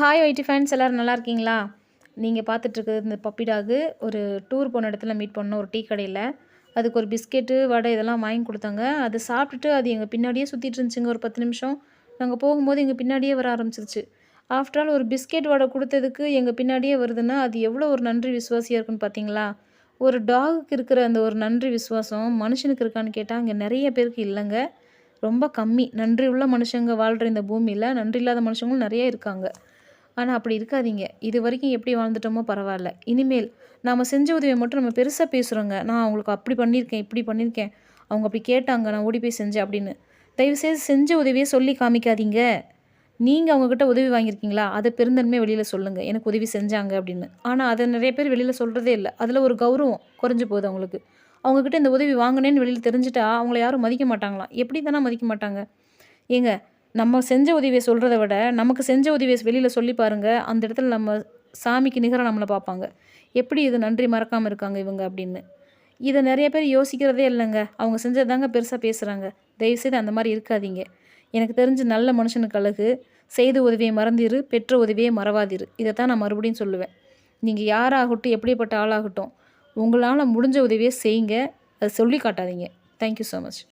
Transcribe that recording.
Hi YT fans எல்லோரும் நல்லா இருக்கீங்களா? நீங்கள் பார்த்துட்ருக்குறது இந்த பப்பி டாகு ஒரு டூர் போன இடத்துல மீட் பண்ணோம் ஒரு டீ கடையில். அதுக்கு ஒரு பிஸ்கெட்டு, வடை இதெல்லாம் வாங்கி கொடுத்தாங்க. அது சாப்பிட்டுட்டு அது எங்கள் பின்னாடியே சுற்றிட்டு இருந்துச்சுங்க ஒரு 10 நிமிஷம். நாங்கள் போகும்போது எங்கள் பின்னாடியே வர ஆரம்பிச்சிருச்சு. ஆஃப்டர் ஆல் ஒரு பிஸ்கெட், வடை கொடுத்ததுக்கு எங்கள் பின்னாடியே வருதுன்னா, அது எவ்வளோ ஒரு நன்றி விசுவாசியாக இருக்குன்னு பார்த்தீங்களா? ஒரு டாகுக்கு இருக்கிற அந்த ஒரு நன்றி விசுவாசம் மனுஷனுக்கு இருக்கான்னு கேட்டால் அங்கே நிறைய பேருக்கு இல்லைங்க. ரொம்ப கம்மி. நன்றி உள்ள மனுஷங்க வாழ்கிற இந்த பூமியில் நன்றி இல்லாத மனுஷங்களும் நிறைய இருக்காங்க. ஆனால் அப்படி இருக்காதீங்க. இது வரைக்கும் எப்படி வாழ்ந்துட்டோமோ பரவாயில்ல. இனிமேல் நாம் செஞ்ச உதவியை மட்டும் நம்ம பெருசாக பேசுகிறோங்க. நான் அவங்களுக்கு அப்படி பண்ணியிருக்கேன், இப்படி பண்ணியிருக்கேன். அவங்க அப்படி கேட்டாங்க, நான் ஓடி போய் செஞ்சேன் அப்படின்னு. தயவுசெய்து செஞ்ச உதவியை சொல்லி காமிக்காதீங்க. நீங்கள் அவங்கக்கிட்ட உதவி வாங்கியிருக்கீங்களா, அதை பெருந்தன்மையாக வெளியில் சொல்லுங்கள். எனக்கு உதவி செஞ்சாங்க அப்படின்னு. ஆனால் அதை நிறைய பேர் வெளியில் சொல்கிறதே இல்லை. அதில் ஒரு கௌரவம் குறைஞ்சி போகுது அவங்களுக்கு. அவங்கக்கிட்ட இந்த உதவி வாங்கினேன்னு வெளியில் தெரிஞ்சுட்டா அவங்கள யாரும் மதிக்க மாட்டாங்களாம். எப்படி தானே மதிக்க மாட்டாங்க? ஏங்க, நம்ம செஞ்ச உதவியை சொல்கிறத விட நமக்கு செஞ்ச உதவியை வெளியில் சொல்லி பாருங்கள். அந்த இடத்துல நம்ம சாமிக்கு நிகராக நம்மளை பார்ப்பாங்க. எப்படி இது நன்றி மறக்காமல் இருக்காங்க இவங்க அப்படின்னு. இதை நிறைய பேர் யோசிக்கிறதே இல்லைங்க. அவங்க செஞ்சதாங்க பெருசாக பேசுகிறாங்க. தயவுசெய்து அந்த மாதிரி இருக்காதீங்க. எனக்கு தெரிஞ்ச நல்ல மனுஷனுக்கு அழகு செய்த உதவியை மறந்திரு, பெற்ற உதவியை மறவாதிரு. இதை தான் நான் மறுபடியும் சொல்லுவேன். நீங்கள் யாராகட்டும், எப்படிப்பட்ட ஆளாகட்டும், உங்களால் முடிஞ்ச உதவியை செய்யுங்க. அதை சொல்லி காட்டாதீங்க. Thank you so much.